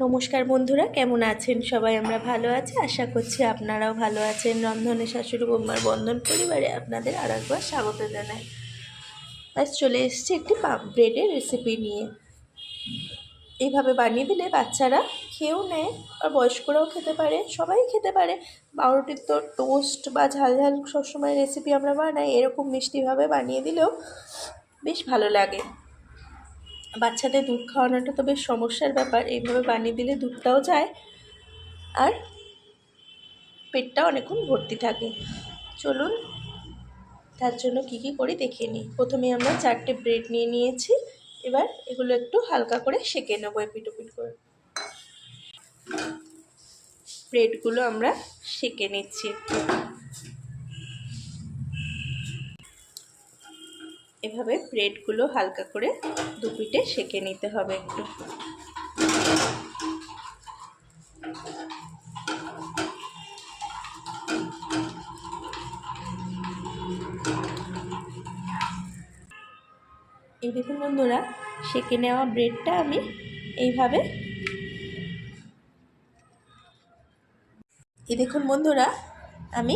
নমস্কার বন্ধুরা, কেমন আছেন সবাই? আমরা ভালো আছি, আশা করছি আপনারাও ভালো আছেন। রন্ধনে শাশুড়ি বৌমার বন্ধন পরিবারে আপনাদের আর একবার স্বাগত জানাই। আজ চলে এসেছি একটি ব্রেডের রেসিপি নিয়ে। এইভাবে বানিয়ে দিলে বাচ্চারা খেয়েও নেয়, আর বয়স্করাও খেতে পারে, সবাই খেতে পারে। পাউরুটির তো টোস্ট বা ঝাল ঝাল সবসময় রেসিপি আমরা বানাই, এরকম মিষ্টিভাবে বানিয়ে দিলেও বেশ ভালো লাগে। বাচ্চাদের দুধ খাওয়ানোটা তো বেশ সমস্যার ব্যাপার, এইভাবে বানিয়ে দিলে দুধটাও যায় আর পেটটা অনেকক্ষণ ভর্তি থাকে। চলুন তার জন্য কি কি করি দেখে নিই। প্রথমে আমরা 4টে ব্রেড নিয়ে নিয়েছি। এবার এগুলো একটু হালকা করে সেঁকে নেবো এপিট ওপিট করে। ব্রেডগুলো আমরা সেঁকে নিচ্ছি একটু। এভাবে ব্রেডগুলো হালকা করে দুপিটে সেঁকে নিতে হবে একটু। এই দেখুন বন্ধুরা, সেঁকে নেওয়া ব্রেডটা আমি এইভাবে আমি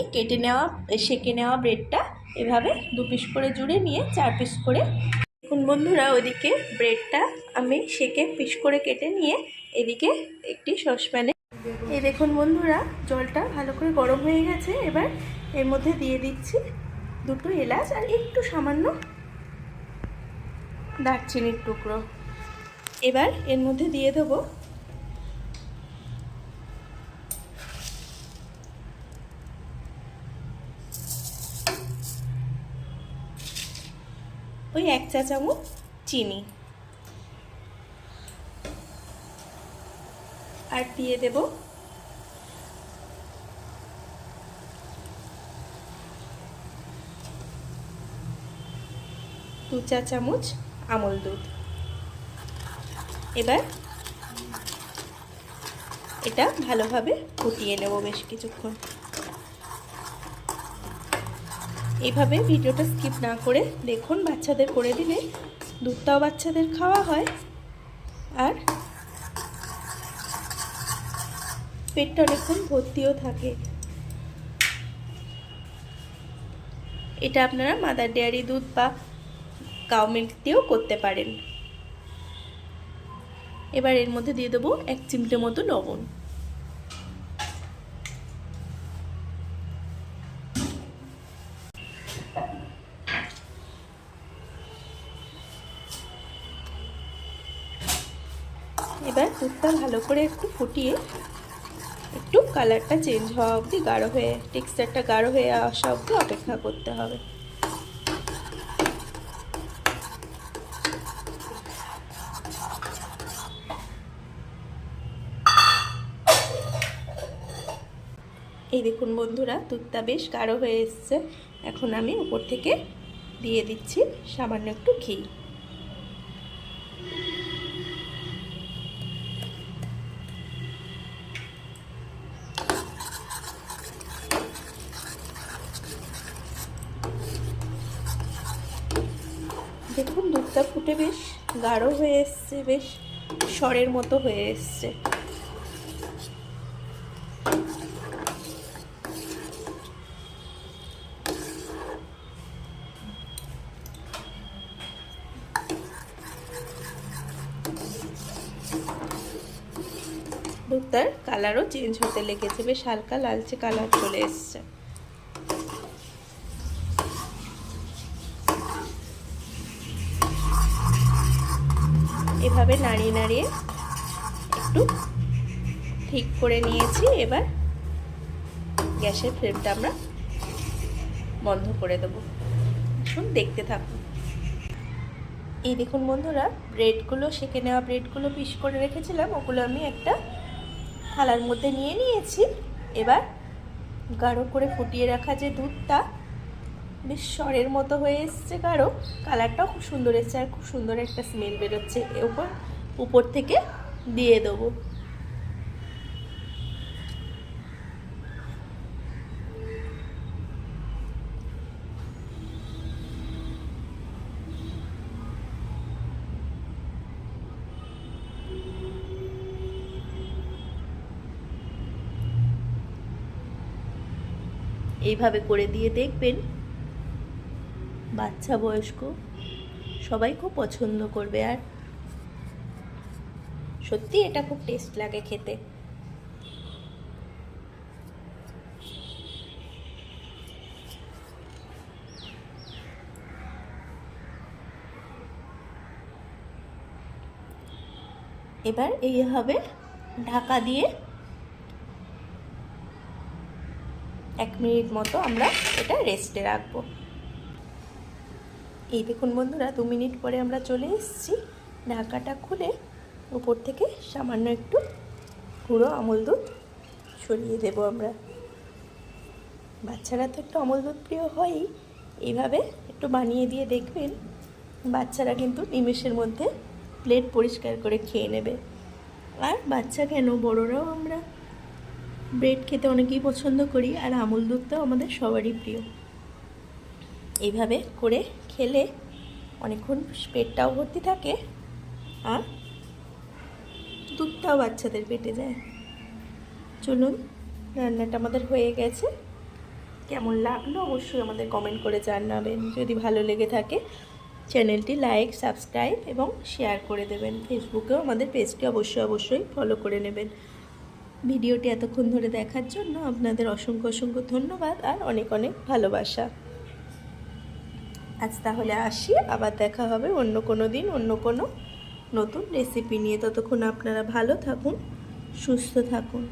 সেঁকে নেওয়া ব্রেডটা এভাবে 2 পিস করে জুড়ে নিয়ে 4 পিস করে। দেখুন বন্ধুরা, ওইদিকে ব্রেডটা আমি সেঁকে পিস করে কেটে নিয়ে এদিকে একটি সসপ্যানে, এই দেখুন বন্ধুরা, জলটা ভালো করে গরম হয়ে গেছে। এবার এর মধ্যে দিয়ে দিচ্ছি 2টো এলাচ আর একটু সামান্য দারচিনির টুকরো। এবার এর মধ্যে দিয়ে দেবো ওই 1 চা চামচ চিনি, আর দিয়ে দেব দু চা চামচ আমল দুধ। এবার এটা ভালোভাবে ফুটিয়ে নেব বেশ কিছুক্ষণ। এইভাবে ভিডিওটা স্কিপ না করে দেখুন, বাচ্চাদের করে দিলে দুধটাও বাচ্চাদের খাওয়া হয় আর পেটটা অনেকক্ষণ ভর্তিও থাকে। এটা আপনারা মাদার ডেয়ারি দুধ বা কাউ মিল্ক দিয়েও করতে পারেন। এবার এর মধ্যে দিয়ে দেবো 1 চিমটে মতো লবণ। এবার দুধটা ভালো করে একটু ফুটিয়ে একটু কালারটা চেঞ্জ হওয়া অবধি, টেক্সচারটা গাঢ় হয়ে আসা অবধি অপেক্ষা করতে হবে। এই দেখুন বন্ধুরা, দুধটা বেশ গাঢ় হয়ে এসছে। এখন আমি উপর থেকে দিয়ে দিচ্ছি সামান্য একটু ঘি। দেখুন দুধটা ফুটে বেশ গাঢ় হয়ে এসছে, বেশ সরের মতো হয়ে এসছে। দুধটার কালারও চেঞ্জ হতে লেগেছে, বেশ হালকা লালচে কালার চলে এসছে। এভাবে নাড়িয়ে নাড়িয়ে একটু ঠিক করে নিয়েছি। এবার গ্যাসের ফ্লেমটা আমরা বন্ধ করে দেবো। শুন, দেখতে থাকুন। এই দেখুন বন্ধুরা, সেঁকে নেওয়া ব্রেডগুলো পিস করে রেখেছিলাম, ওগুলো আমি একটা থালার মধ্যে নিয়ে নিয়েছি। এবার গাঢ় করে ফুটিয়ে রাখা যে দুধটা বেশ সরের মতো হয়ে এসছে, গাঢ় কালারটাও খুব সুন্দর এসছে, আর খুব সুন্দর একটা স্মেল বেরোচ্ছে। উপর থেকে দিয়ে দেবো। এইভাবে করে দিয়ে দেখবেন, বাচ্চা বয়স্ক সবাই খুব পছন্দ করবে। আর সত্যি এটা খুব টেস্ট লাগে খেতে। এবার এইভাবে ঢাকা দিয়ে 1 মিনিট মতো আমরা এটা রেস্টে রাখবো। এই দেখুন বন্ধুরা, 2 মিনিট পরে আমরা চলে এসেছি। ঢাকাটা খুলে উপর থেকে সামান্য একটু গুঁড়ো আমল দুধ ছড়িয়ে দেবো আমরা। বাচ্চারা তো একটু আমল দুধ প্রিয় হয়ই। এইভাবে একটু বানিয়ে দিয়ে দেখবেন, বাচ্চারা কিন্তু নিমেষের মধ্যে প্লেট পরিষ্কার করে খেয়ে নেবে। আর বাচ্চা কেন, বড়রাও আমরা ব্রেড খেতে অনেকেই পছন্দ করি, আর আমল দুধটাও আমাদের সবারই প্রিয়। এইভাবে করে খেলে অনেকক্ষণ পেটটাও ভর্তি থাকে আর দুধটাও বাচ্চাদের পেটে যায়। চলুন, রান্নাটা আমাদের হয়ে গেছে। কেমন লাগলো অবশ্যই আমাদের কমেন্ট করে জানাবেন। যদি ভালো লেগে থাকে চ্যানেলটি লাইক, সাবস্ক্রাইব এবং শেয়ার করে দেবেন। ফেসবুকেও আমাদের পেজটি অবশ্যই ফলো করে নেবেন। ভিডিওটি এতক্ষণ ধরে দেখার জন্য আপনাদের অসংখ্য ধন্যবাদ আর অনেক ভালোবাসা। আজ তাহলে আসি, আবার দেখা হবে অন্য কোনো দিন অন্য কোনো নতুন রেসিপি নিয়ে। ততক্ষণ আপনারা ভালো থাকুন, সুস্থ থাকুন।